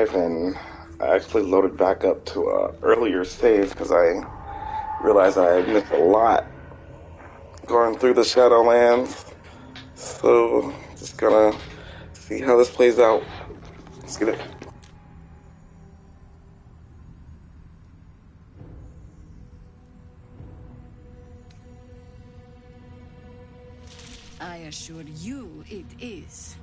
drive, and I actually loaded back up to a earlier save because I realized I missed a lot going through the Shadowlands. So just gonna see how this plays out. Let's get it. I assure you it is.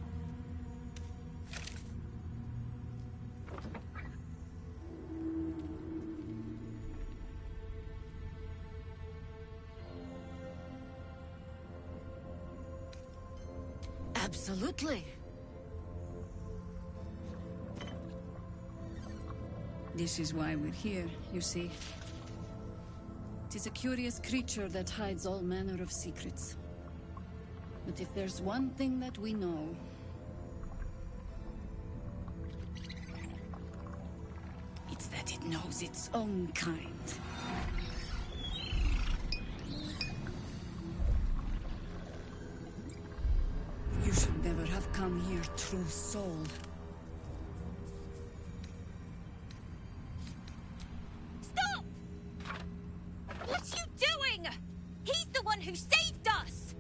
Absolutely. This is why we're here, you see. It is a curious creature that hides all manner of secrets. But if there's one thing that we know, it's that it knows its own kind. You should never have come here, true soul. Stop! What are you doing? He's the one who saved us!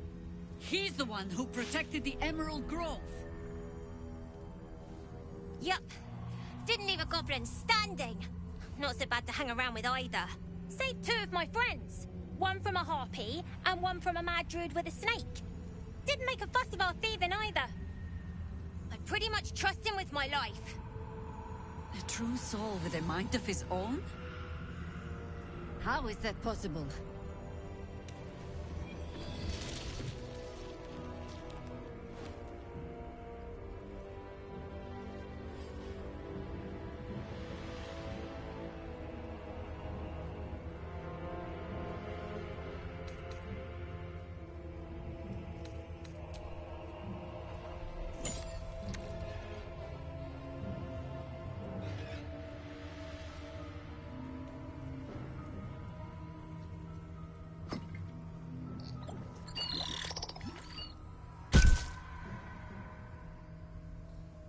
He's the one who protected the Emerald Grove. Yup. Didn't leave a goblin standing. Not so bad to hang around with either. Saved two of my friends. One from a harpy, and one from a mad druid with a snake. Didn't make a fuss about thieving either. I pretty much trust him with my life. A true soul with a mind of his own? How is that possible?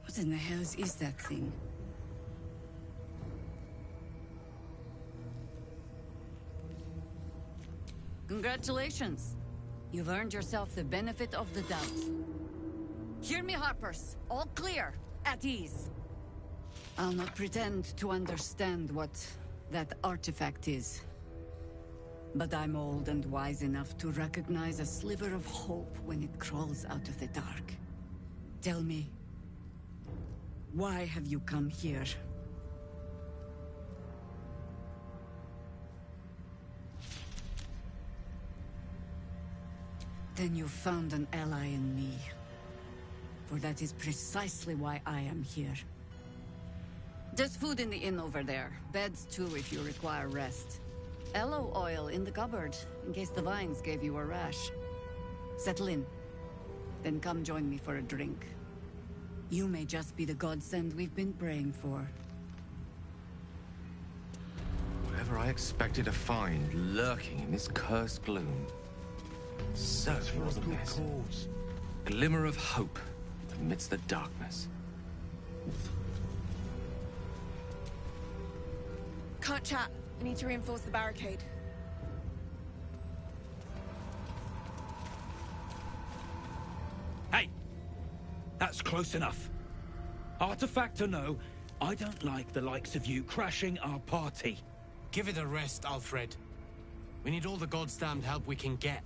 What in the hell is that thing? Congratulations. You've earned yourself the benefit of the doubt. Hear me, Harpers. All clear. At ease. I'll not pretend to understand what that artifact is. But I'm old and wise enough to recognize a sliver of hope when it crawls out of the dark. Tell me, why have you come here? Then you found an ally in me. For that is precisely why I am here. There's food in the inn over there. Beds too if you require rest. Aloe oil in the cupboard, in case the vines gave you a rash. Settle in. Then come join me for a drink. You may just be the godsend we've been praying for. Whatever I expected to find lurking in this cursed gloom. Certainly wasn't this. Glimmer of hope amidst the darkness. Can't chat. I need to reinforce the barricade. Hey! That's close enough. Artifact or no, I don't like the likes of you crashing our party. Give it a rest, Alfred. We need all the goddamned help we can get.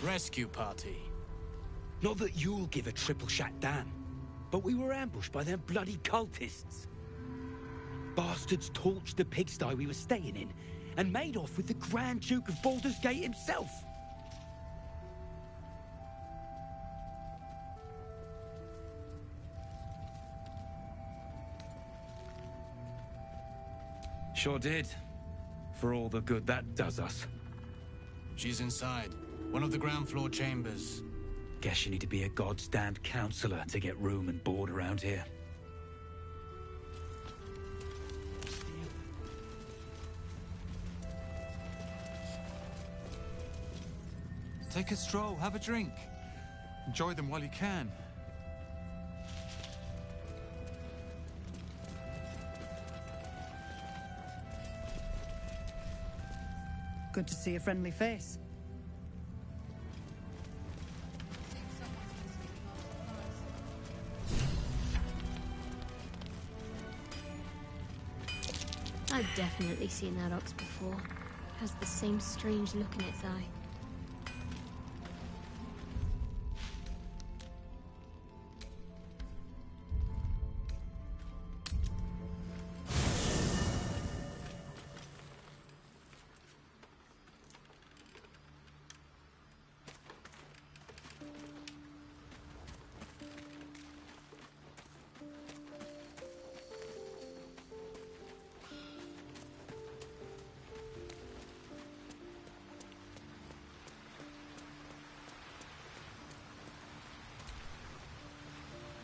Rescue party. Not that you'll give a triple shot damn, but we were ambushed by them bloody cultists. Bastards torched the pigsty we were staying in, and made off with the Grand Duke of Baldur's Gate himself. Sure did. For all the good that does us. She's inside. One of the ground floor chambers. Guess you need to be a goddamned counselor to get room and board around here. Take a stroll, have a drink. Enjoy them while you can. Good to see a friendly face. I've definitely seen that ox before. Has the same strange look in its eye.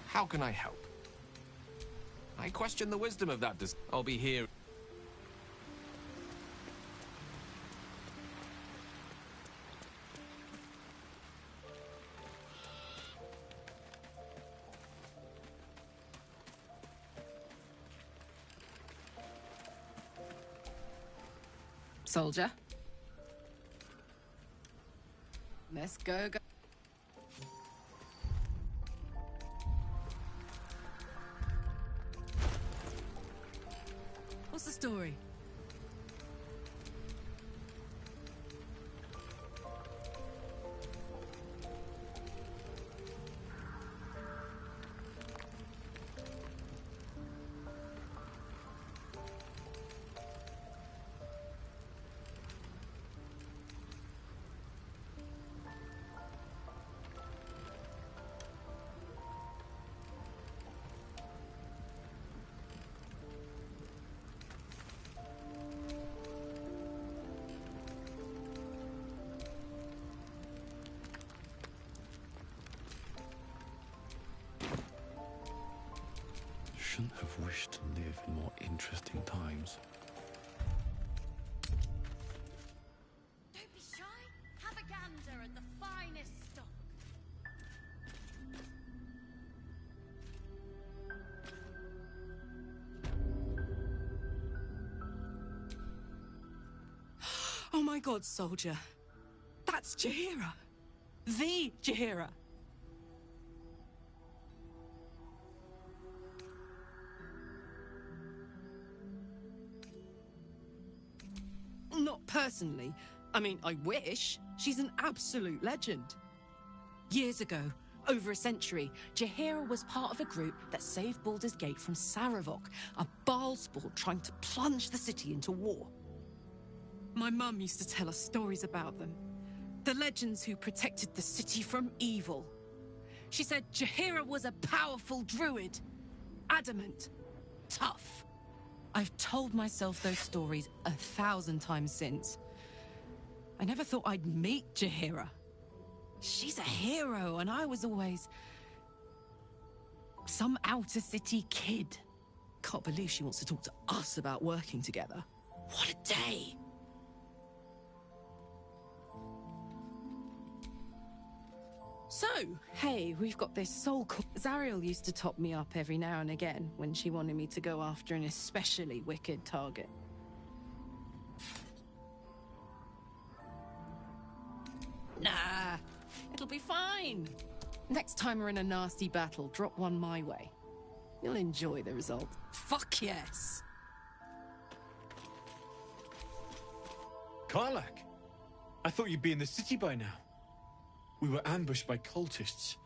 How can I help? I question the wisdom of that. I'll be here. Soldier. Let's go. What's the story? Shouldn't have wished to live in more interesting times. Don't be shy. Have a gander at the finest stock. Oh my god, soldier. That's Jaheira. The Jaheira. Not personally. I mean, I wish. She's an absolute legend. Years ago, over a century, Jaheira was part of a group that saved Baldur's Gate from Saravok, a Baalsport trying to plunge the city into war. My mum used to tell us stories about them. The legends who protected the city from evil. She said Jaheira was a powerful druid. Adamant. Tough. I've told myself those stories 1,000 times since. I never thought I'd meet Jaheira. She's a hero, and I was always some outer city kid. Can't believe she wants to talk to us about working together. What a day! So, hey, we've got this soul call. Zariel used to top me up every now and again when she wanted me to go after an especially wicked target. Nah, it'll be fine. Next time we're in a nasty battle, drop one my way. You'll enjoy the result. Fuck yes! Karlak! I thought you'd be in the city by now. We were ambushed by cultists.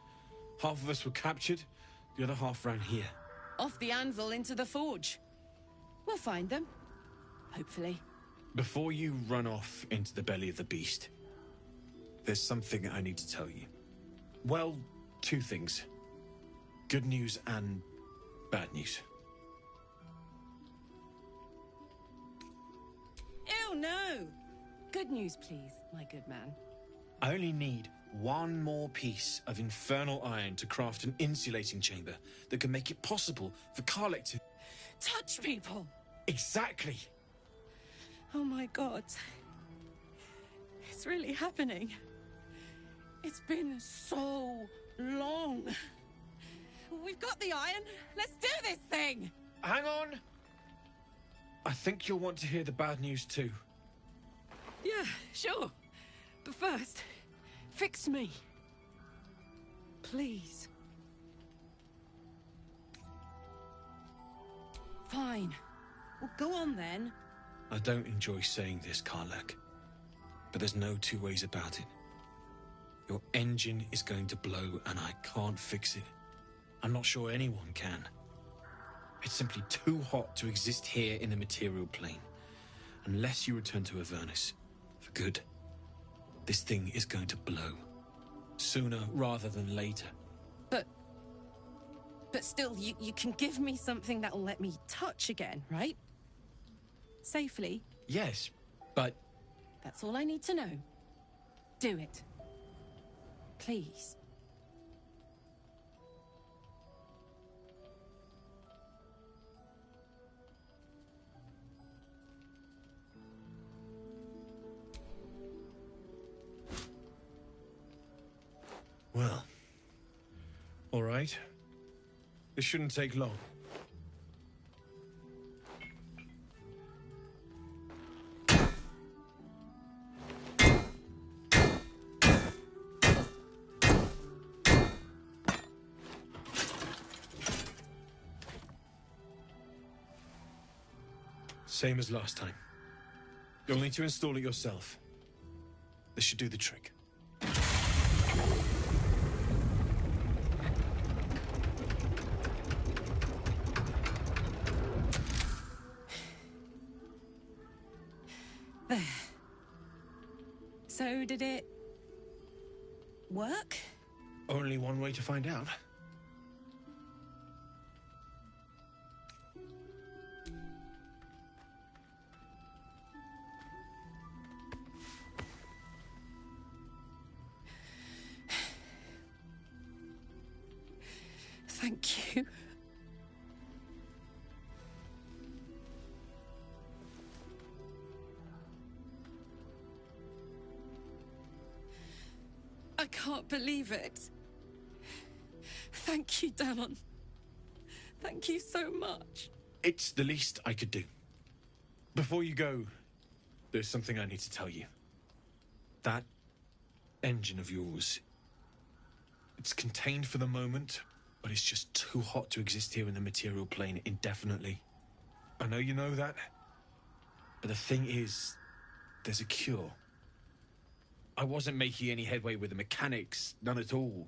Half of us were captured, the other half ran here. Off the anvil into the forge. We'll find them. Hopefully. Before you run off into the belly of the beast, there's something I need to tell you. Well, two things. Good news and bad news. Ew, no! Good news, please, my good man. I only need one more piece of infernal iron to craft an insulating chamber that can make it possible for Karlak to... Touch people! Exactly! Oh my god. It's really happening. It's been so long. We've got the iron. Let's do this thing! Hang on! I think you'll want to hear the bad news too. Yeah, sure. But first, fix me. Please. Fine. Well, go on then. I don't enjoy saying this, Karlak, but there's no two ways about it. Your engine is going to blow and I can't fix it. I'm not sure anyone can. It's simply too hot to exist here in the material plane. Unless you return to Avernus for good, this thing is going to blow. Sooner rather than later. But still, you can give me something that'll let me touch again, right? Safely. Yes, but... That's all I need to know. Do it. Please. Well, all right. This shouldn't take long. Same as last time. You'll need to install it yourself. This should do the trick. There. So did it work? Only one way to find out. Thank you. I can't believe it. Thank you, Damon. Thank you so much. It's the least I could do. Before you go, there's something I need to tell you. That engine of yours, it's contained for the moment, but it's just too hot to exist here in the material plane indefinitely. I know you know that, but the thing is, there's a cure. I wasn't making any headway with the mechanics, none at all.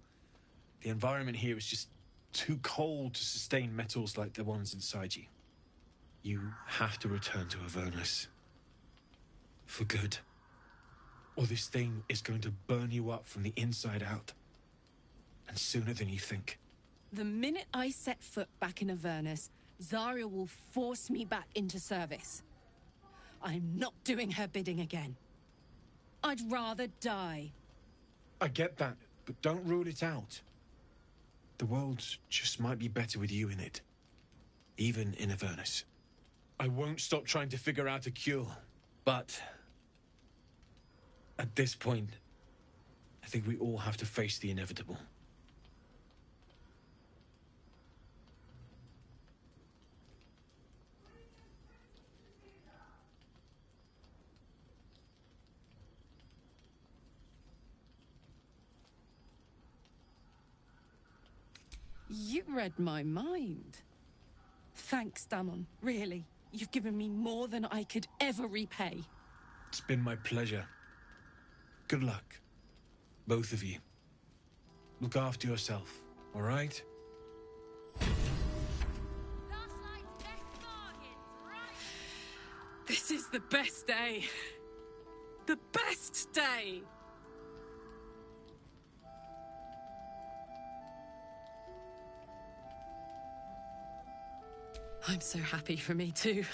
The environment here is just too cold to sustain metals like the ones inside you. You have to return to Avernus. For good. Or this thing is going to burn you up from the inside out. And sooner than you think. The minute I set foot back in Avernus, Zarya will force me back into service. I'm not doing her bidding again. I'd rather die. I get that, but don't rule it out. The world just might be better with you in it. Even in Avernus. I won't stop trying to figure out a cure, but... at this point, I think we all have to face the inevitable. You read my mind. Thanks, Damon. Really. You've given me more than I could ever repay. It's been my pleasure. Good luck. Both of you. Look after yourself, all right? This is the best day. The best day! I'm so happy for me too.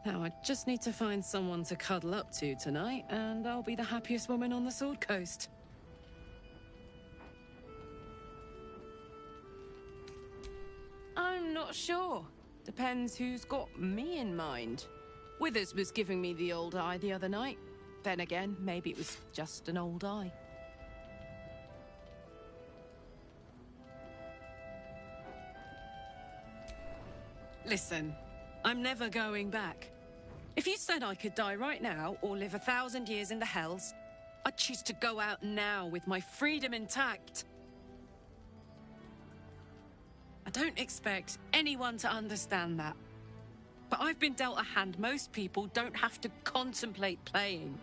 Now I just need to find someone to cuddle up to tonight, and I'll be the happiest woman on the Sword Coast. I'm not sure. Depends who's got me in mind. Withers was giving me the old eye the other night. Then again, maybe it was just an old eye. Listen, I'm never going back. If you said I could die right now or live 1,000 years in the Hells, I'd choose to go out now with my freedom intact. I don't expect anyone to understand that. But I've been dealt a hand most people don't have to contemplate playing.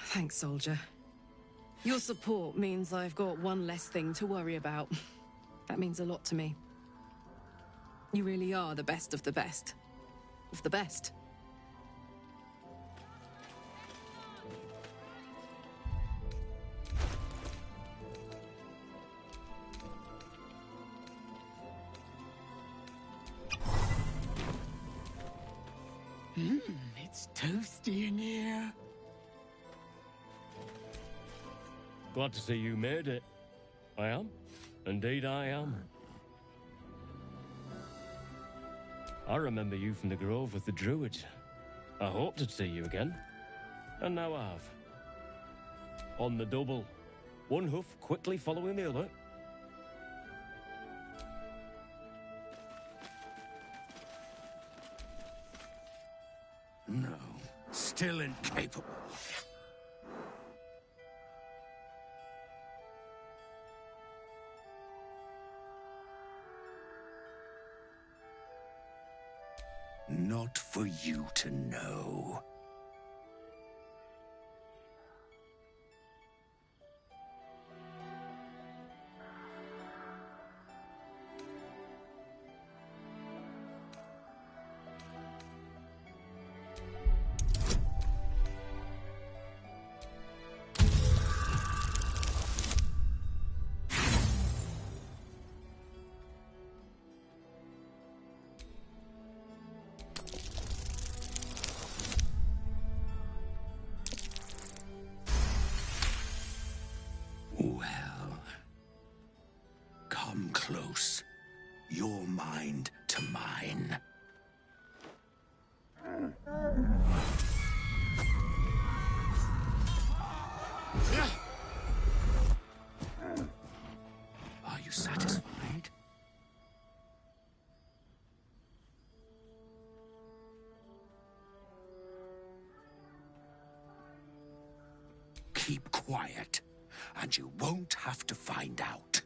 Thanks, soldier. Your support means I've got one less thing to worry about. That means a lot to me. You really are the best of the best. Of the best. It's toasty in here. Glad to see you made it. I am. Indeed I am. I remember you from the Grove with the Druids. I hoped to see you again. And now I have. On the double. One hoof quickly following the other. No, still incapable. Not for you to know. Well, come close. Your mind to mine. Are you satisfied? Keep quiet, and you won't have to find out.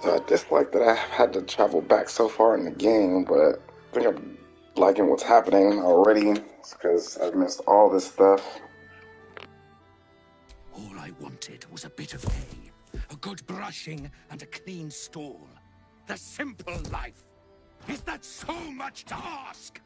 So I dislike that I had to travel back so far in the game, but I think I'm liking what's happening already because I've missed all this stuff. All I wanted was a bit of hay, a good brushing, and a clean stall. The simple life. Is that so much to ask?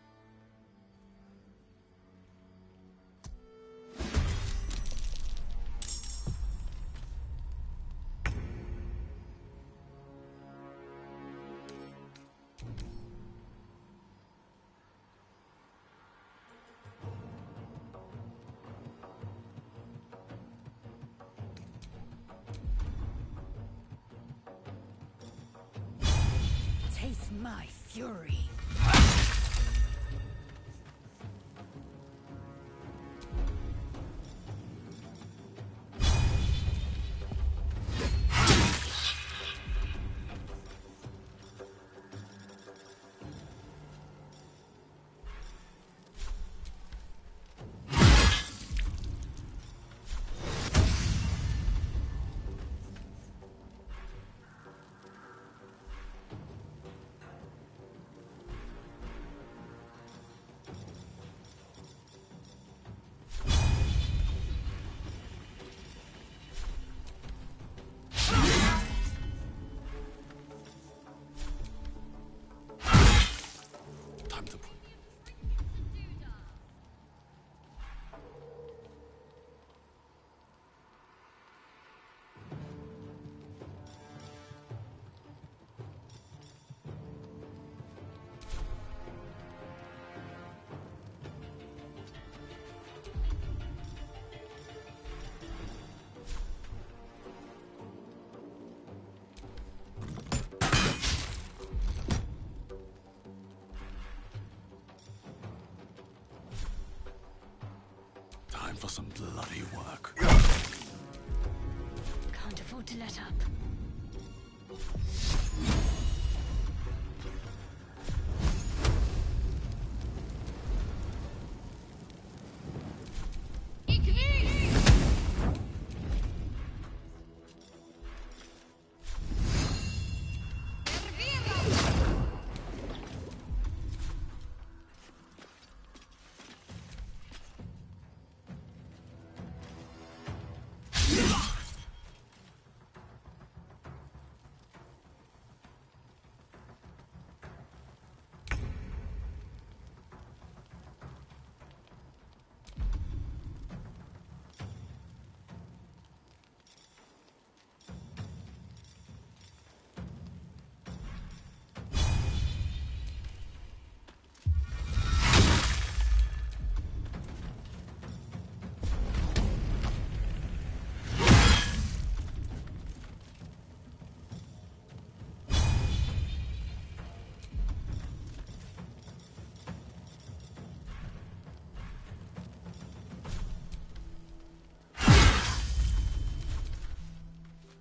Taste my fury. some bloody work. Can't afford to let up.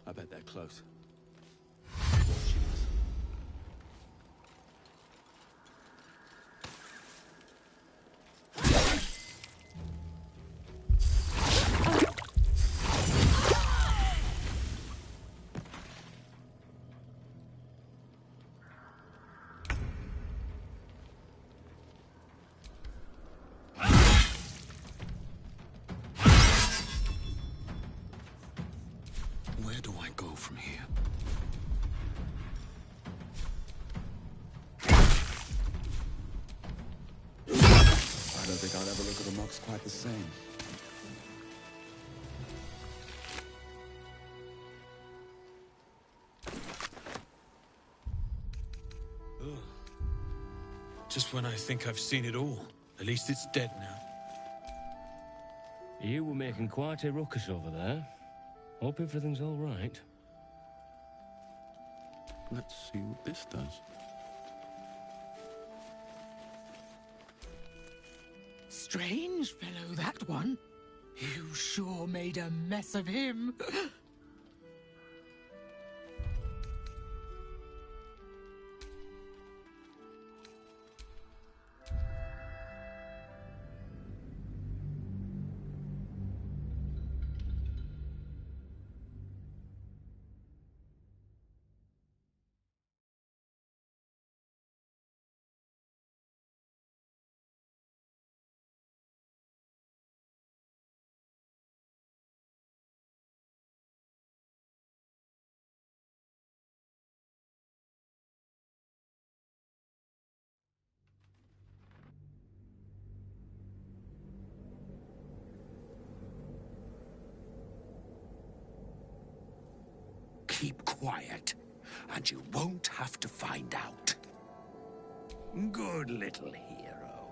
I bet they're close. Watching us. Where do I go from here? I don't think I'll ever look at the mocks quite the same. Ugh. Just when I think I've seen it all. At least it's dead now. You were making quite a ruckus over there. Hope everything's all right. Let's see what this does. Strange fellow, that one. You sure made a mess of him. Keep quiet, and you won't have to find out. Good little hero.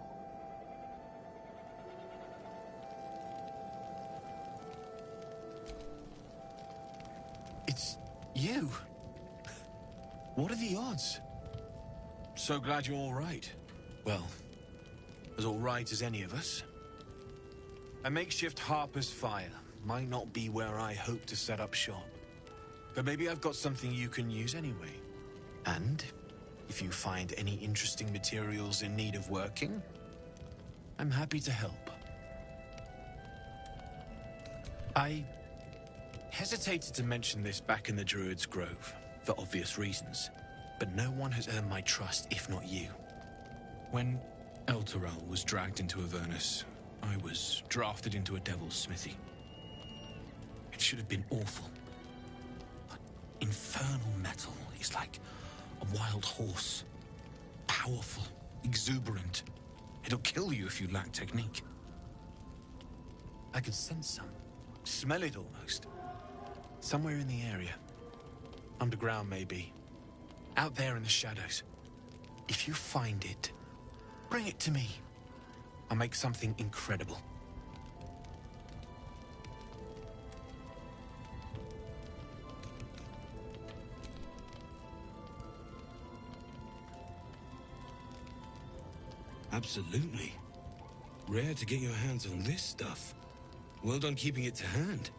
It's you. What are the odds? So glad you're all right. Well, as all right as any of us. A makeshift Harper's Fire might not be where I hope to set up shop. But maybe I've got something you can use anyway. And if you find any interesting materials in need of working, I'm happy to help. I hesitated to mention this back in the Druid's Grove, for obvious reasons. But no one has earned my trust if not you. When Elturel was dragged into Avernus, I was drafted into a devil's smithy. It should have been awful. Infernal metal is like a wild horse. Powerful, exuberant. It'll kill you if you lack technique. I could sense some. Smell it almost. Somewhere in the area. Underground, maybe. Out there in the shadows. If you find it, bring it to me. I'll make something incredible. Absolutely. Rare to get your hands on this stuff. Well done keeping it to hand.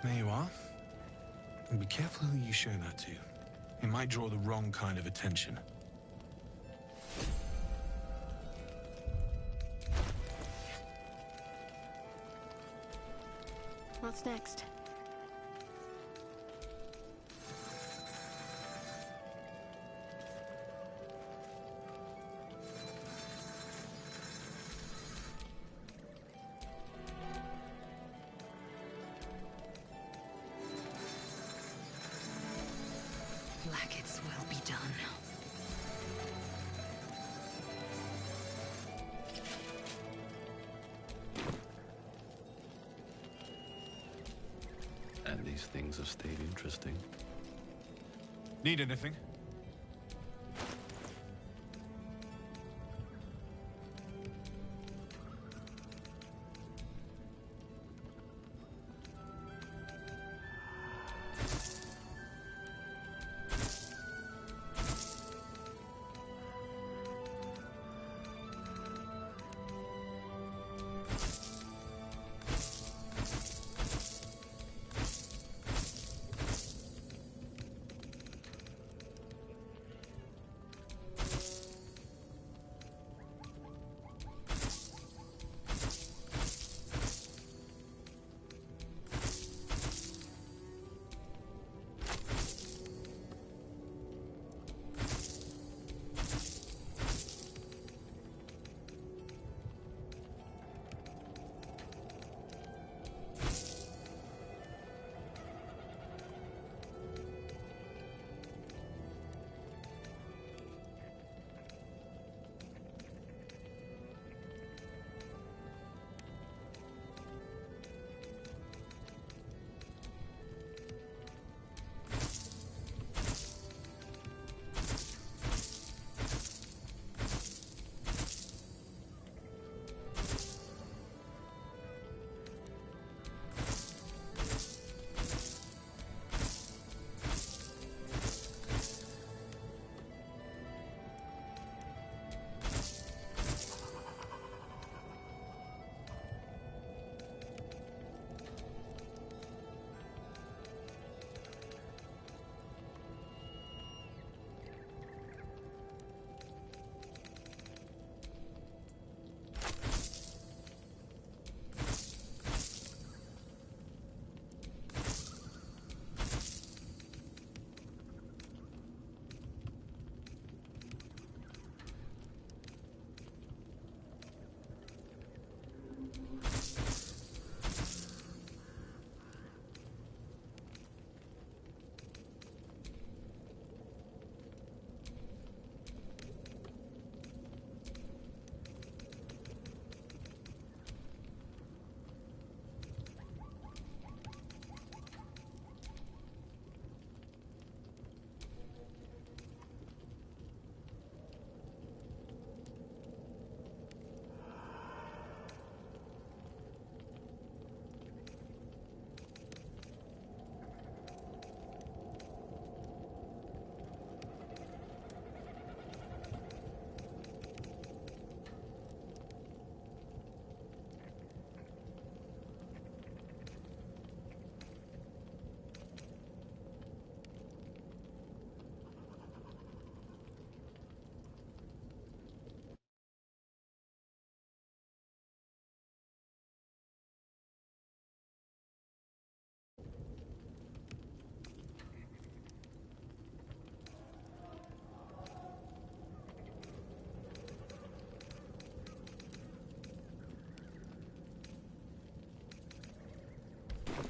There you are. And be careful who you show that to. It might draw the wrong kind of attention. What's next? Blackets will be done. And these things have stayed interesting. Need anything?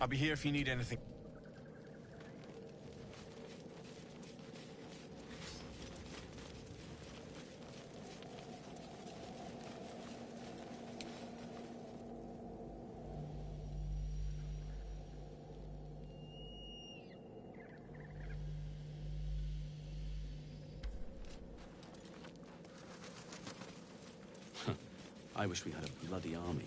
I'll be here if you need anything. I wish we had a bloody army.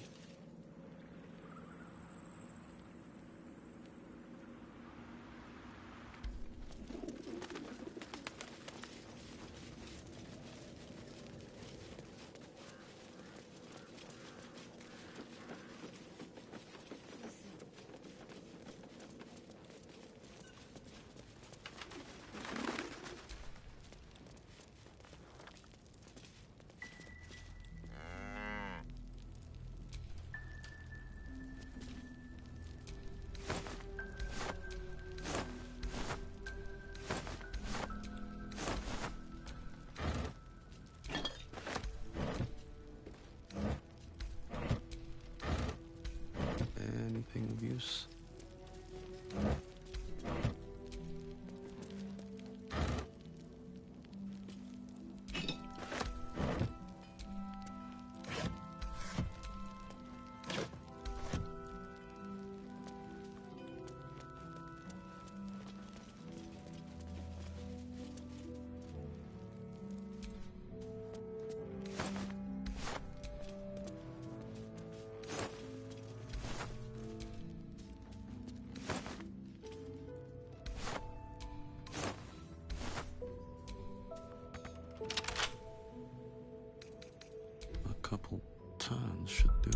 Anything of use? Couple turns should do.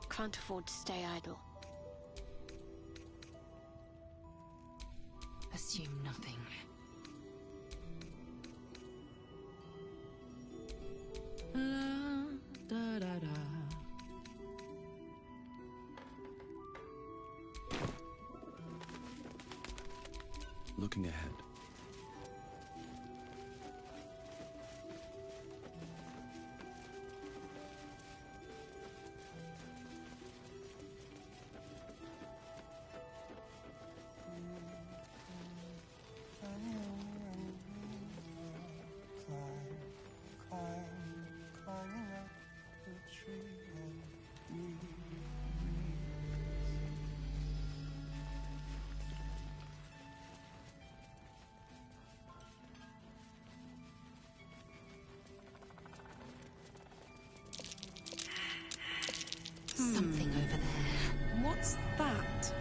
Can't afford to stay idle. Assume nothing. Da, da, da. Looking ahead. Something over there. What's that?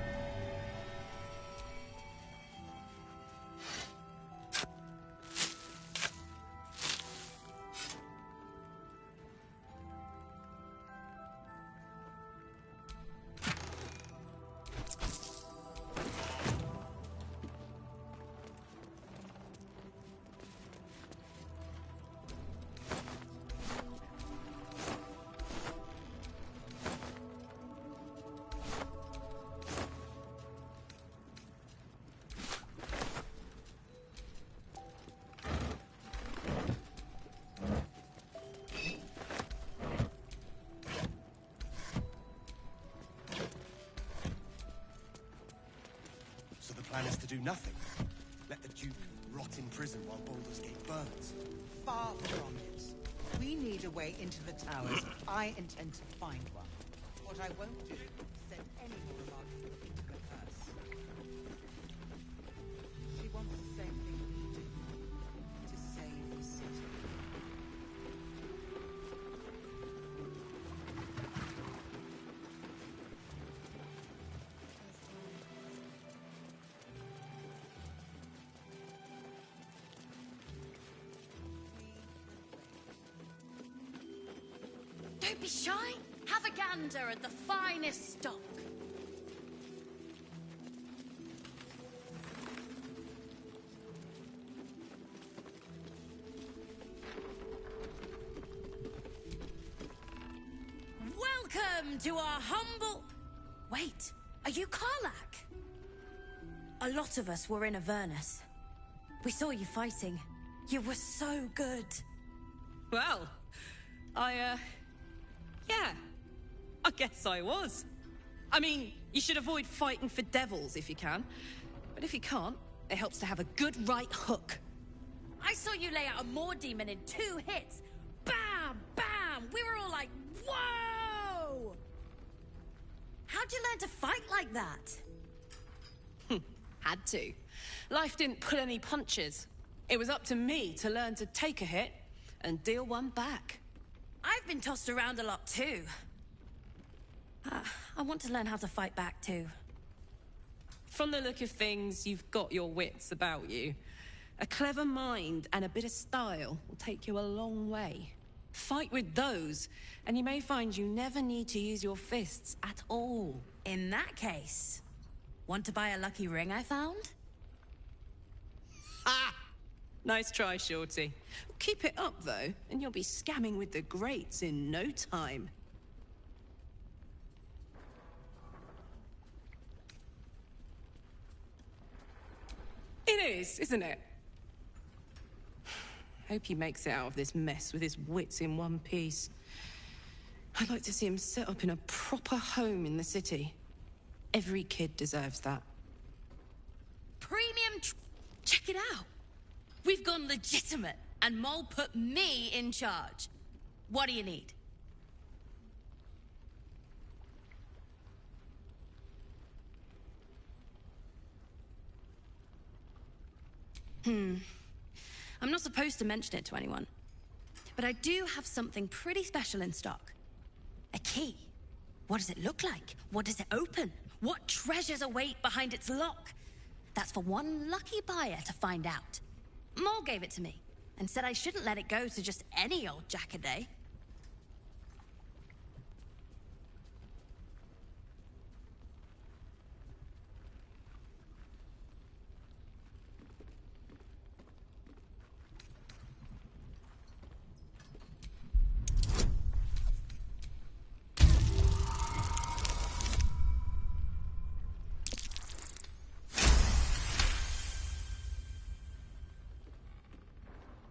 So the plan is to do nothing? Let the Duke rot in prison while Baldur's Gate burns? Far from it. We need a way into the towers. I intend to find one. What I won't do is send any more remarks into the curse. She wants the same thing we do. To save the city. Don't be shy. Have a gander at the finest stock. Welcome to our humble... Wait, are you Karlach? A lot of us were in Avernus. We saw you fighting. You were so good. Well, yeah, I guess I was. I mean, you should avoid fighting for devils if you can. But if you can't, it helps to have a good right hook. I saw you lay out a Moor demon in 2 hits. Bam! Bam! We were all like, whoa! How'd you learn to fight like that? Had to. Life didn't pull any punches. It was up to me to learn to take a hit and deal one back. I've been tossed around a lot too. I want to learn how to fight back too. From the look of things, you've got your wits about you. A clever mind and a bit of style will take you a long way. Fight with those, and you may find you never need to use your fists at all. In that case, want to buy a lucky ring I found? Ha! Nice try, Shorty. Keep it up, though, and you'll be scamming with the greats in no time. It is, isn't it? Hope he makes it out of this mess with his wits in one piece. I'd like to see him set up in a proper home in the city. Every kid deserves that. Premium check it out. We've gone legitimate, and Mole put me in charge. What do you need? I'm not supposed to mention it to anyone, but I do have something pretty special in stock. A key. What does it look like? What does it open? What treasures await behind its lock? That's for one lucky buyer to find out. Mole gave it to me, and said I shouldn't let it go to just any old jackaday.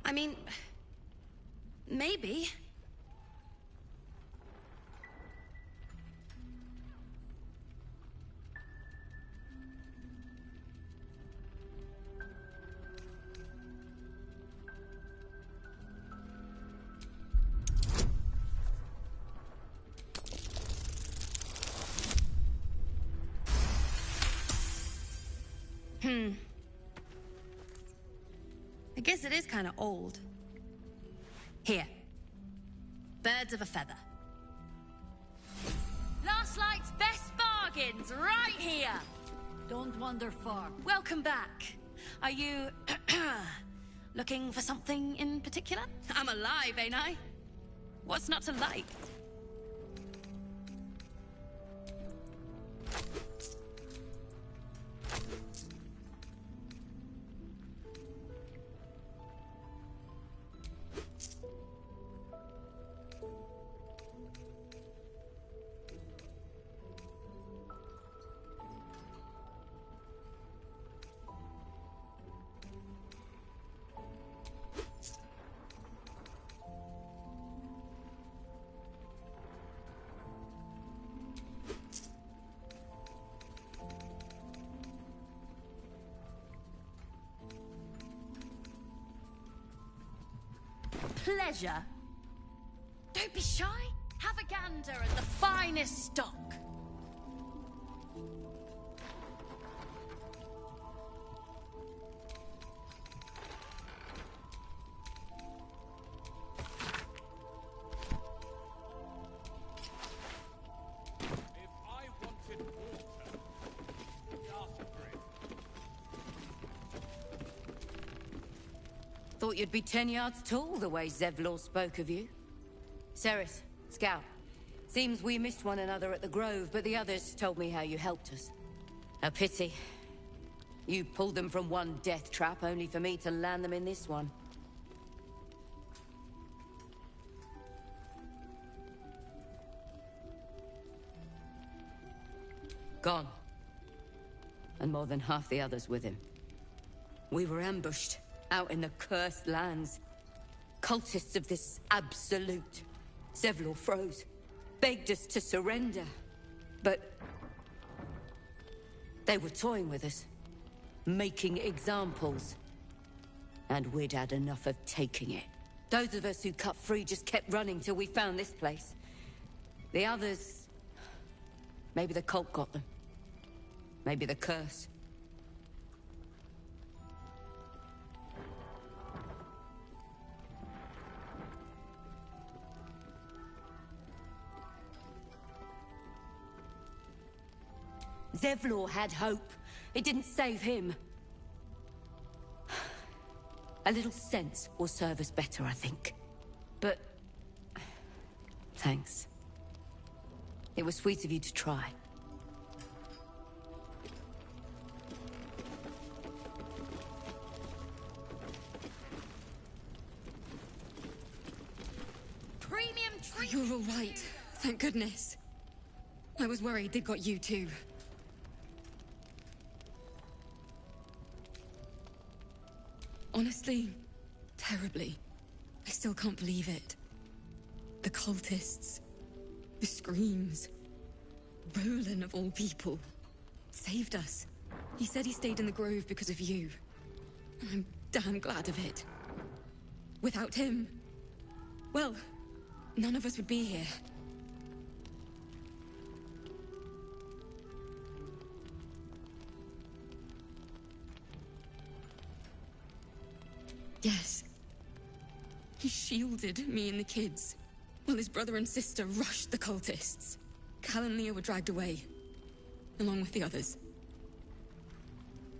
I mean, maybe. I guess it is kind of old. Here. Birds of a feather. Last night's best bargains, right here! Don't wander far. Welcome back. Are you... looking for something in particular? I'm alive, ain't I? What's not to like? Pleasure? Don't be shy. Have a gander at the finest stock. If I wanted water, ask for it. Thought you'd be 10 yards tall the way Zevlor spoke of you. Ceres, Scout. Seems we missed one another at the Grove, but the others told me how you helped us. A pity. You pulled them from one death trap, only for me to land them in this one. gone. And more than half the others with him. We were ambushed out in the cursed lands. Cultists of this absolute. Zevlor froze, begged us to surrender. But they were toying with us, making examples. And we'd had enough of taking it. Those of us who cut free just kept running till we found this place. The others... maybe the cult got them. Maybe the curse. Zevlor had hope. It didn't save him. A little sense will serve us better, I think. But... thanks. It was sweet of you to try. Premium treat! You're all right. Thank goodness. I was worried they'd got you too. Honestly, terribly. I still can't believe it. The cultists, the screams. Roland, of all people, saved us. He said he stayed in the grove because of you. And I'm damn glad of it. Without him, well, none of us would be here. Yes. He shielded me and the kids, while his brother and sister rushed the cultists. Cal and Leo were dragged away, along with the others.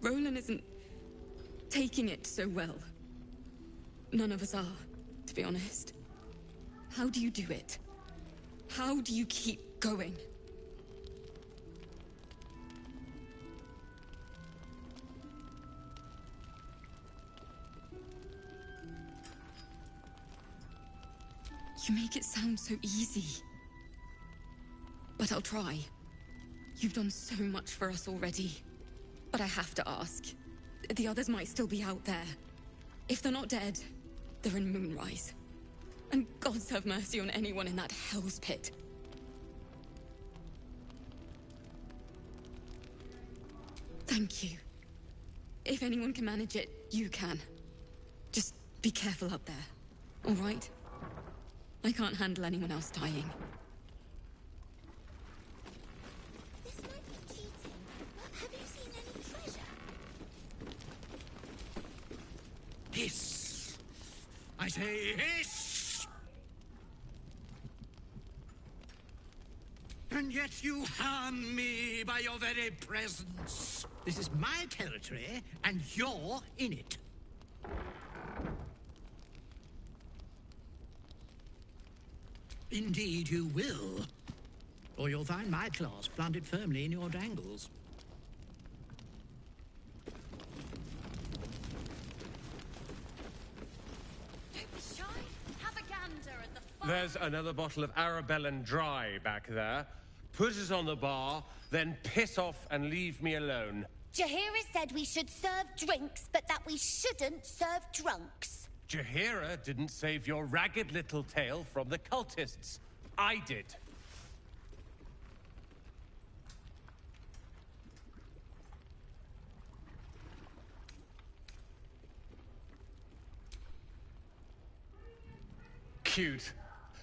Roland isn't taking it so well. None of us are, to be honest. How do you do it? How do you keep going? You make it sound so easy. But I'll try. You've done so much for us already. But I have to ask. The others might still be out there. If they're not dead, they're in Moonrise. And gods have mercy on anyone in that hell's pit. Thank you. If anyone can manage it, you can. Just be careful up there, all right? I can't handle anyone else dying. This might be cheating, but have you seen any treasure? Hiss! I say hiss! And yet you harm me by your very presence. This is my territory, and you're in it. Indeed you will. Or you'll find my claws planted firmly in your dangles. Don't be shy. Have a gander at the fire. There's another bottle of Arabellan Dry back there. Put it on the bar, then piss off and leave me alone. Jaheira said we should serve drinks, but that we shouldn't serve drunks. Jaheira didn't save your ragged little tail from the cultists. I did. Cute.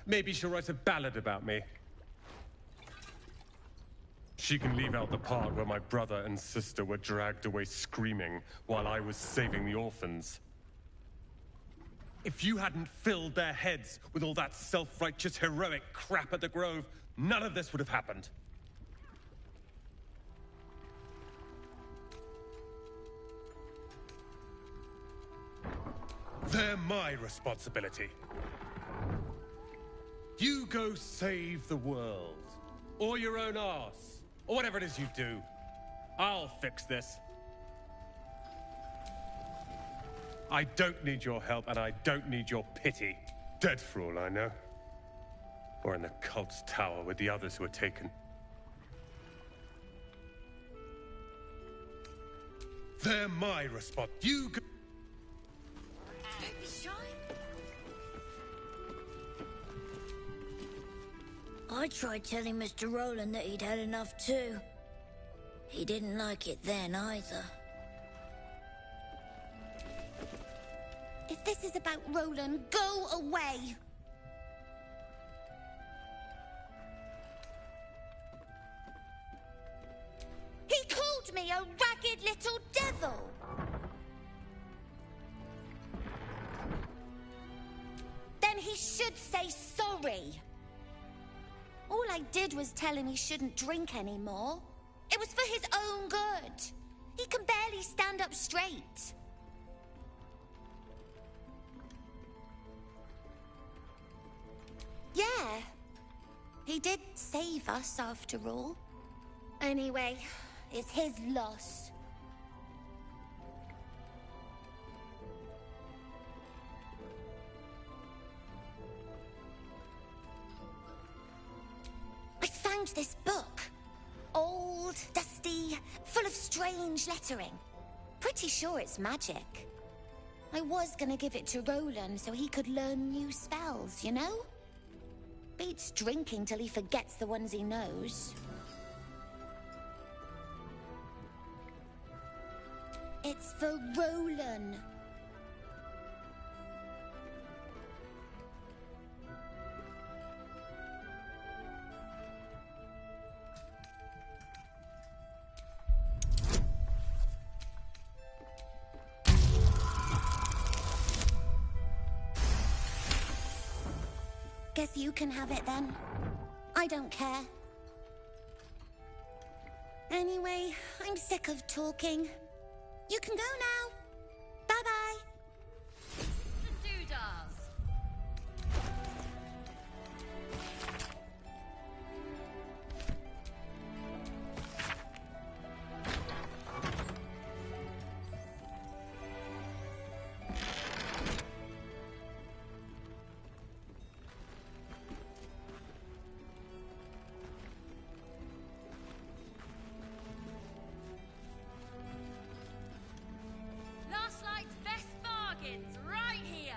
Maybe she'll write a ballad about me. She can leave out the part where my brother and sister were dragged away screaming while I was saving the orphans. If you hadn't filled their heads with all that self-righteous, heroic crap at the Grove, none of this would have happened. They're my responsibility. You go save the world. Or your own arse. Or whatever it is you do. I'll fix this. I don't need your help, and I don't need your pity. Dead for all I know. Or in the cult's tower with the others who were taken. They're my response. You go. Don't be shy. I tried telling Mr. Roland that he'd had enough too. He didn't like it then either. If this is about Roland, go away! He called me a ragged little devil! Then he should say sorry. All I did was tell him he shouldn't drink anymore. It was for his own good. He can barely stand up straight. Yeah, he did save us after all. Anyway, it's his loss. I found this book. Old, dusty, full of strange lettering. Pretty sure it's magic. I was gonna give it to Roland so he could learn new spells, you know? Beats drinking till he forgets the ones he knows. It's for Roland. Guess you can have it then. I don't care. Anyway, I'm sick of talking. You can go now. Bye-bye. The Doodahs. Last Light's best bargains, right here!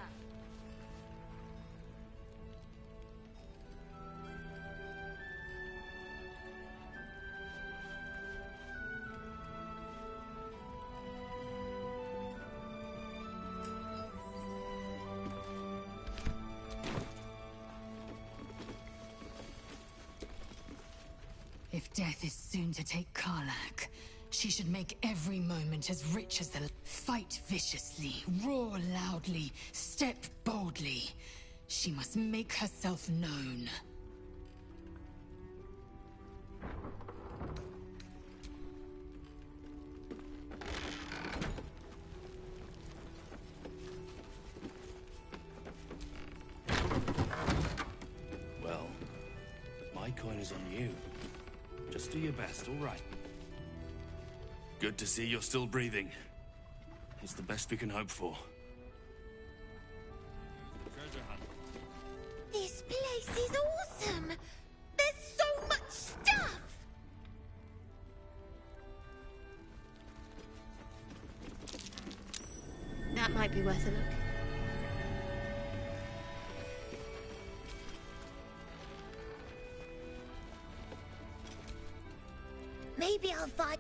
If death is soon to take Karlak, she should make every moment as rich as the... Fight viciously, roar loudly, step boldly. She must make herself known. Well, my coin is on you. Just do your best, all right? Good to see you're still breathing. It's the best we can hope for. Treasure hunt. This place is awesome! There's so much stuff! That might be worth a look. Maybe I'll find...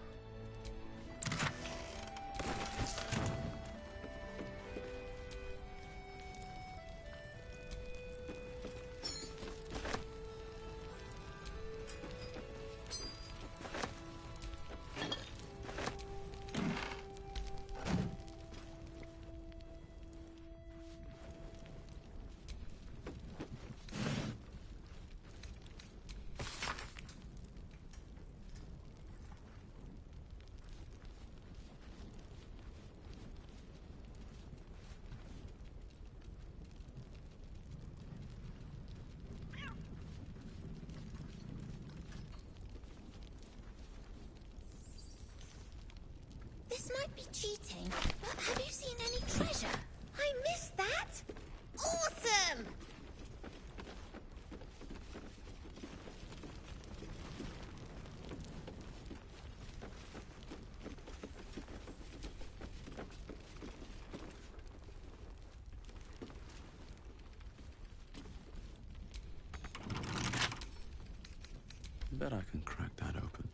This might be cheating, but have you seen any treasure? I missed that! Awesome! Bet I can crack that open.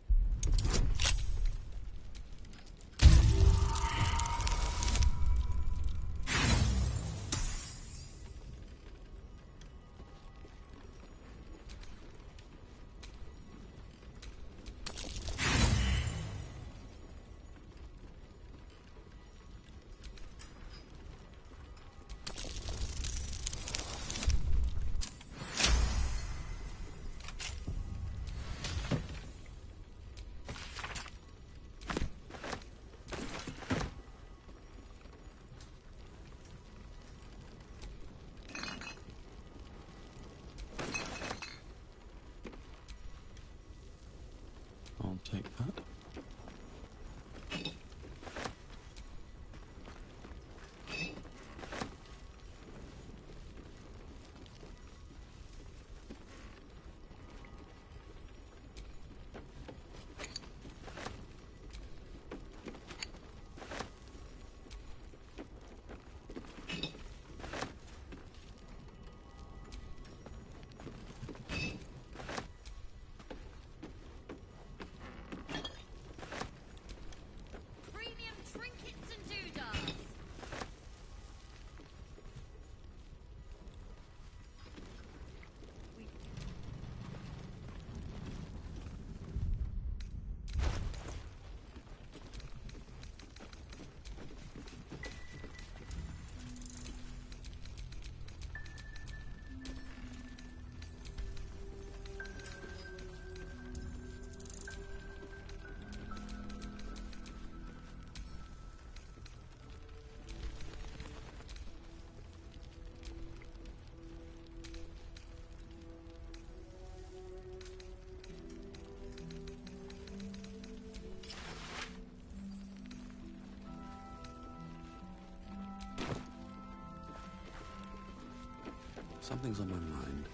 I'll take that. Premium trinkets and doodads. Something's on my mind.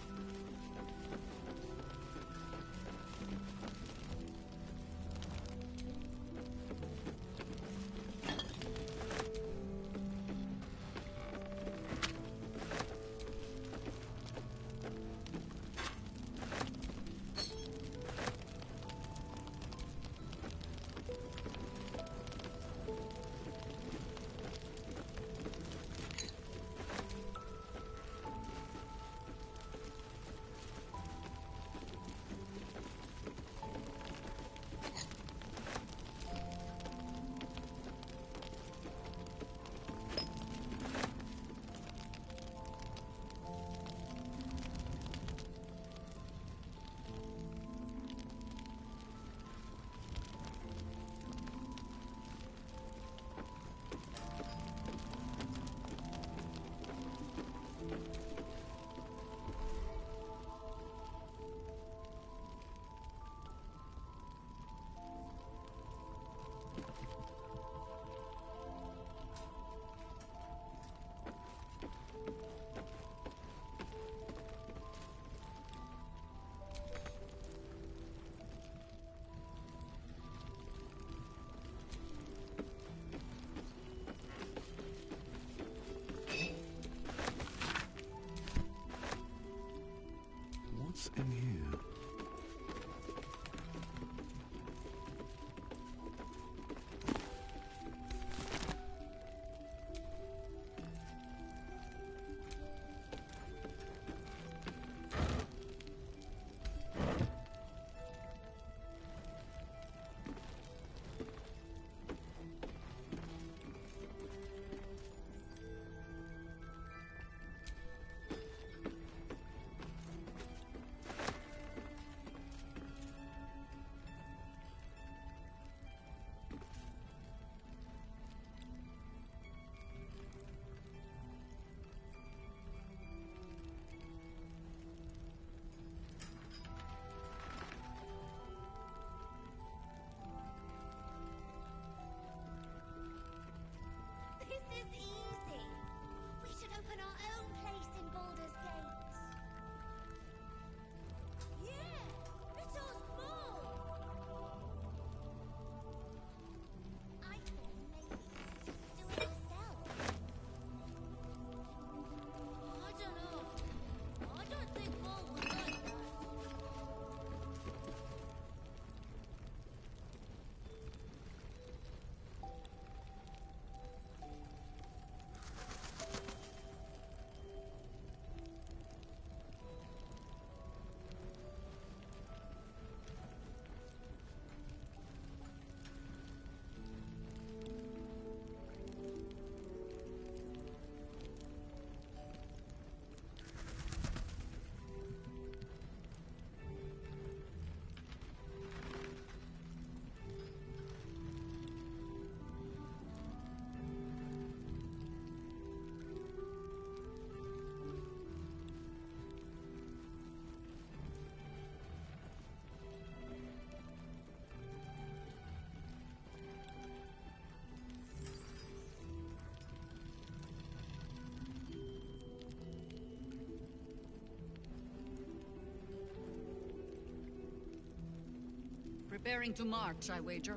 Preparing to march, I wager.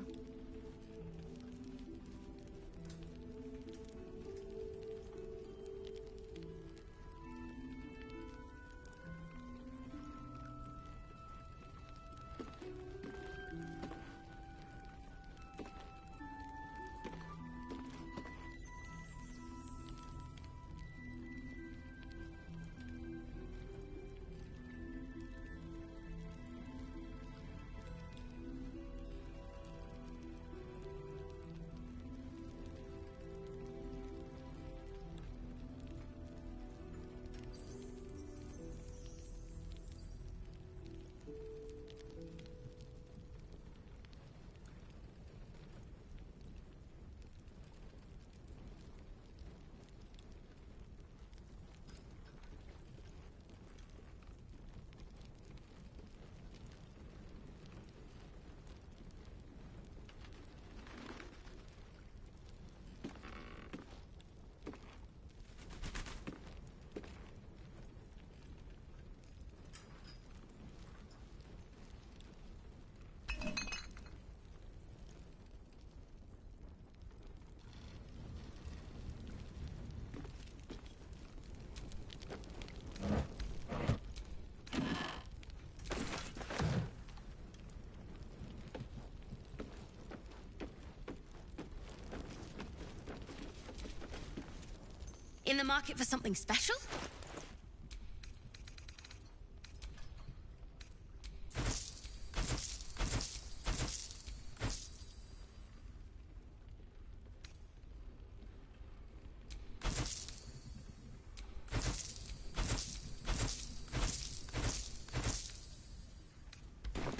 In the market for something special?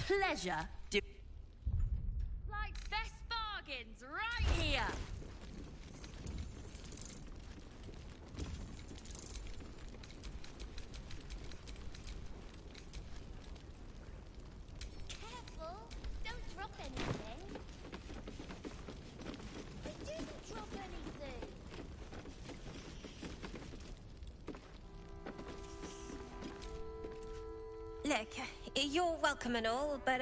Pleasure. Life's best bargains right here. Careful, don't drop anything. I didn't drop anything. Look, you're welcome and all, but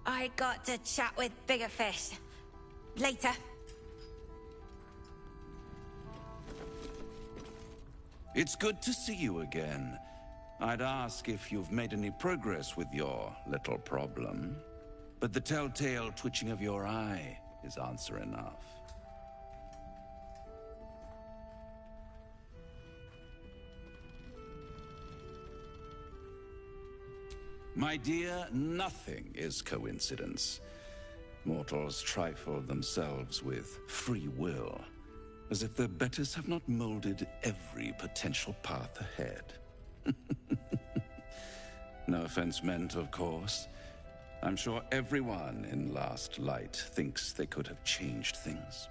I got to chat with bigger fish. Later. It's good to see you again. I'd ask if you've made any progress with your little problem, but the telltale twitching of your eye is answer enough. My dear, nothing is coincidence. Mortals trifle themselves with free will, as if their betters have not molded every potential path ahead. No offense meant, of course. I'm sure everyone in Last Light thinks they could have changed things.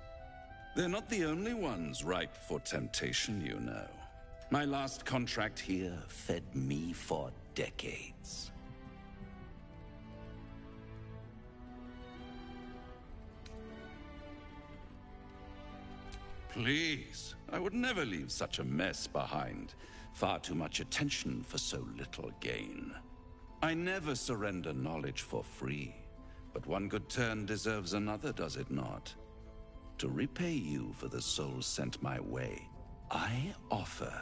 They're not the only ones ripe for temptation, you know. My last contract here fed me for decades. Please, I would never leave such a mess behind. Far too much attention for so little gain. I never surrender knowledge for free, but one good turn deserves another, does it not? To repay you for the souls sent my way, I offer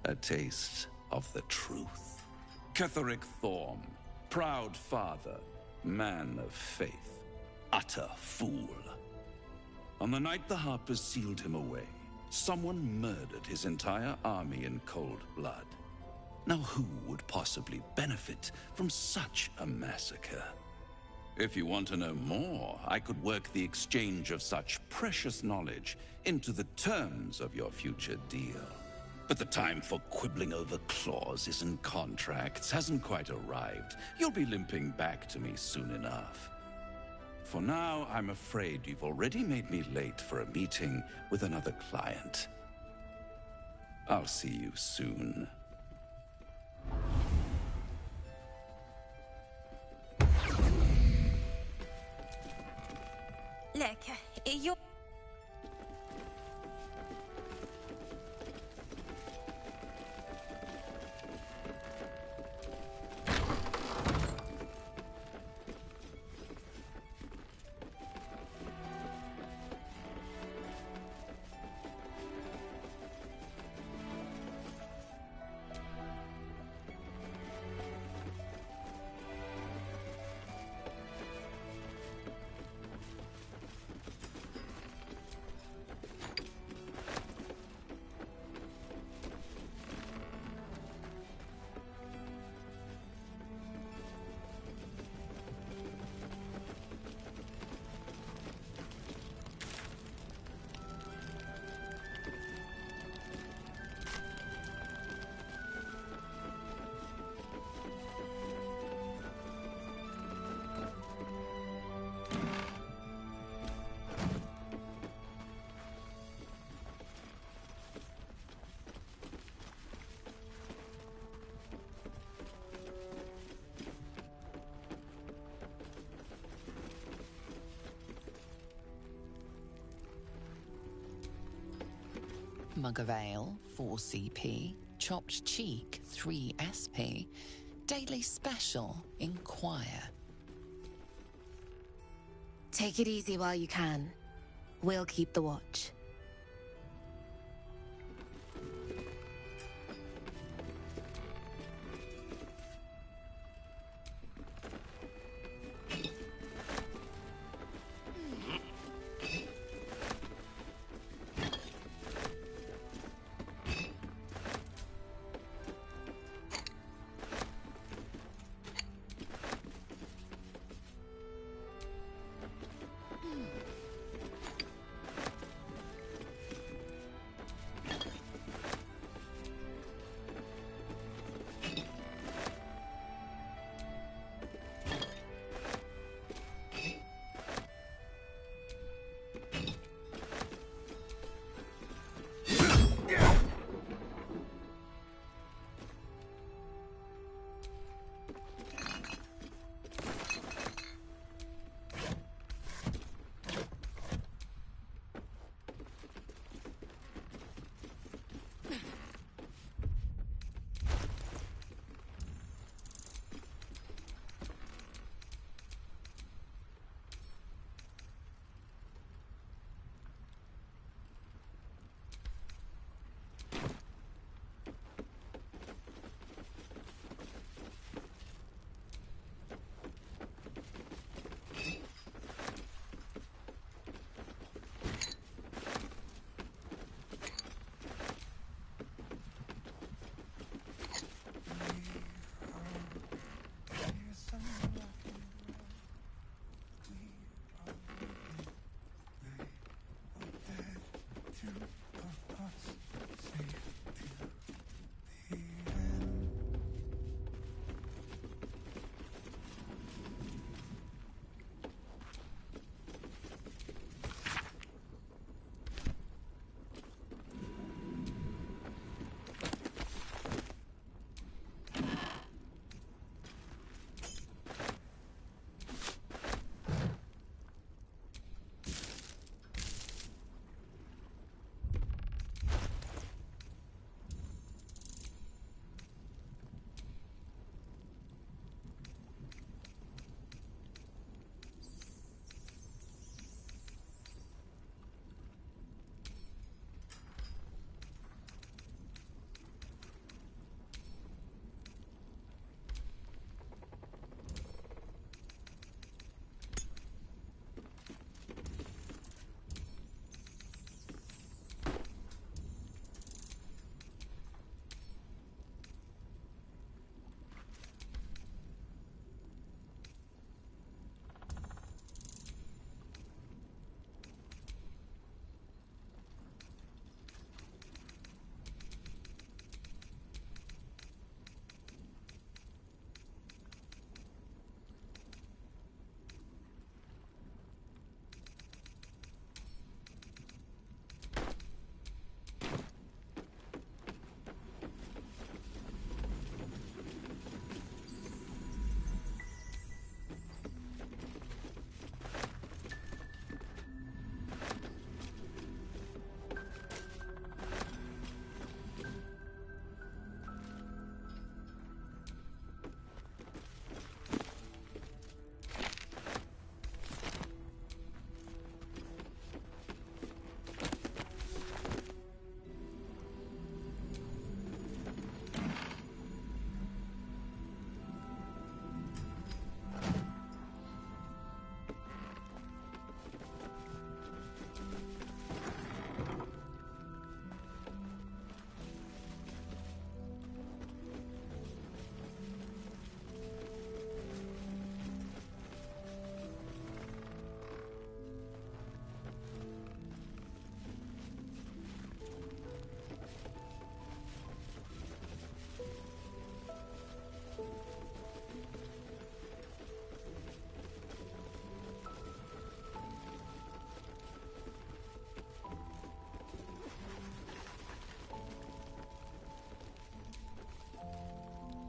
a taste of the truth. Ketheric Thorm, proud father, man of faith, utter fool. On the night the Harpers sealed him away, someone murdered his entire army in cold blood. Now who would possibly benefit from such a massacre? If you want to know more, I could work the exchange of such precious knowledge into the terms of your future deal. But the time for quibbling over clauses and contracts hasn't quite arrived. You'll be limping back to me soon enough. For now, I'm afraid you've already made me late for a meeting with another client. I'll see you soon. Look, you're... mug of ale, 4 CP, chopped cheek, 3 SP, daily special, inquire. Take it easy while you can. We'll keep the watch.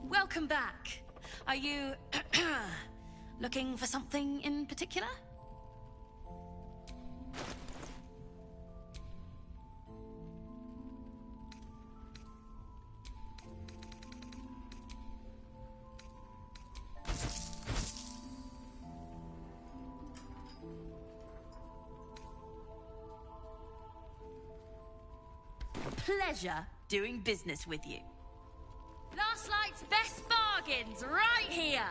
Welcome back. Are you looking for something in particular? pleasure doing business with you. Last Light's best bargains right here!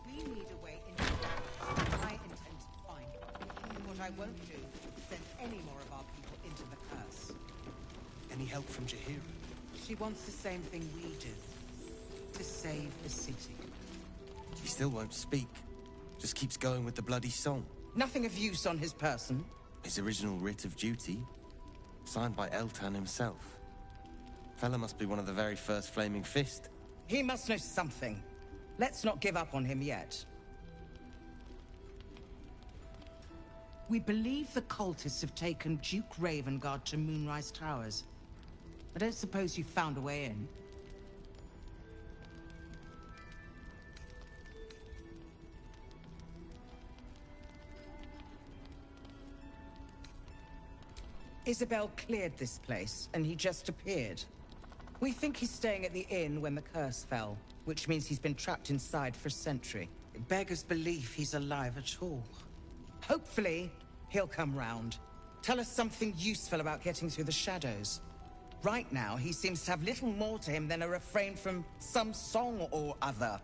We need a way into the house. I intend to find one. What I won't do is send any more of our people into the curse. Any help from Jahira? She wants the same thing we do. To save the city. He still won't speak. Just keeps going with the bloody song. Nothing of use on his person. His original writ of duty, signed by Eltan himself. Fella must be one of the very first Flaming Fist. He must know something. Let's not give up on him yet. We believe the cultists have taken Duke Ravengard to Moonrise Towers. I don't suppose you found a way in. Isabel cleared this place, and he just appeared. We think he's staying at the inn when the curse fell, which means he's been trapped inside for a century. It beggars belief he's alive at all. Hopefully, he'll come round. Tell us something useful about getting through the shadows. Right now, he seems to have little more to him than a refrain from some song or other.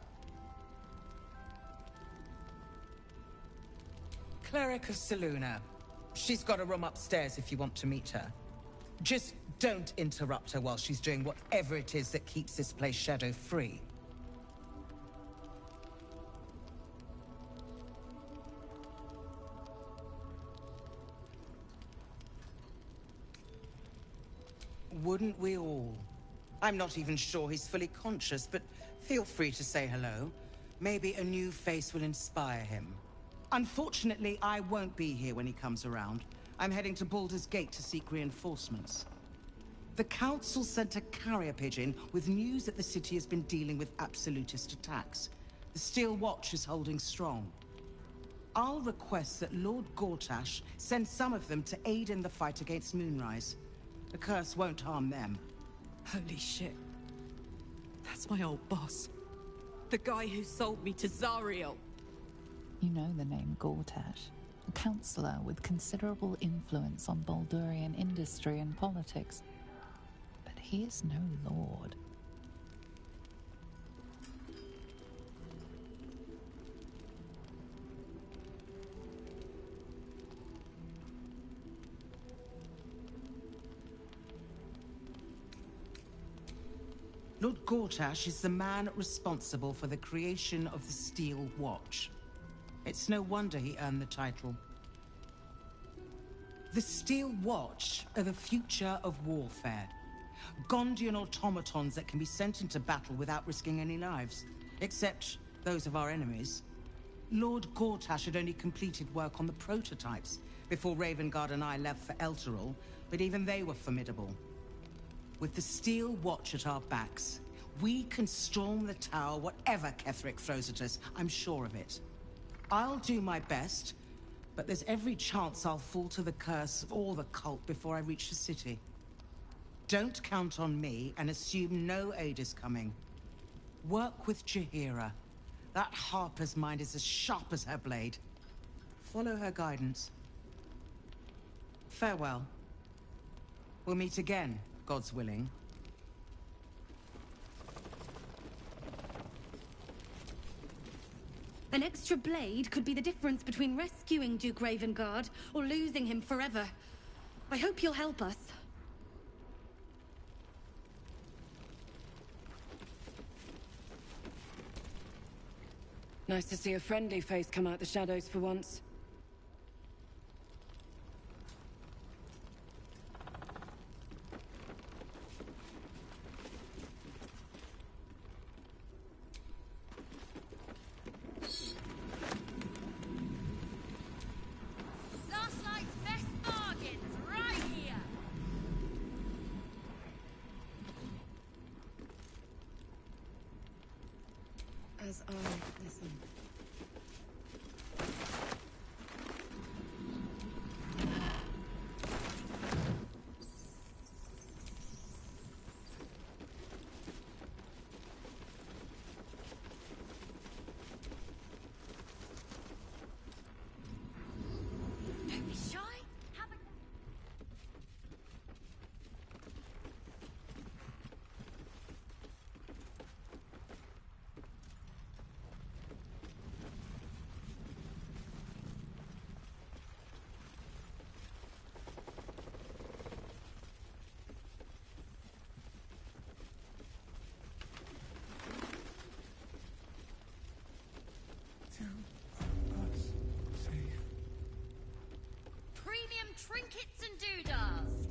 Cleric of Seluna. She's got a room upstairs if you want to meet her. Just don't interrupt her while she's doing whatever it is that keeps this place shadow-free. Wouldn't we all? I'm not even sure he's fully conscious, but feel free to say hello. Maybe a new face will inspire him. Unfortunately, I won't be here when he comes around. I'm heading to Baldur's Gate to seek reinforcements. The Council sent a carrier pigeon with news that the city has been dealing with absolutist attacks. The Steel Watch is holding strong. I'll request that Lord Gortash send some of them to aid in the fight against Moonrise. The curse won't harm them. Holy shit. That's my old boss. The guy who sold me to Zariel. You know the name Gortash, a councillor with considerable influence on Baldurian industry and politics. But he is no lord. Lord Gortash is the man responsible for the creation of the Steel Watch. It's no wonder he earned the title. The Steel Watch are the future of warfare. Gondian automatons that can be sent into battle without risking any lives. Except those of our enemies. Lord Gortash had only completed work on the prototypes before Ravengard and I left for Elturel, but even they were formidable. With the Steel Watch at our backs, we can storm the tower whatever Ketheric throws at us, I'm sure of it. I'll do my best, but there's every chance I'll fall to the curse or the cult before I reach the city. Don't count on me and assume no aid is coming. Work with Jahira. That Harper's mind is as sharp as her blade. Follow her guidance. Farewell. We'll meet again, God's willing. An extra blade could be the difference between rescuing Duke Ravengard or losing him forever. I hope you'll help us. Nice to see a friendly face come out the shadows for once. Last Light's best bargains right here! As I listen. Don't be shy. trinkets and doodads.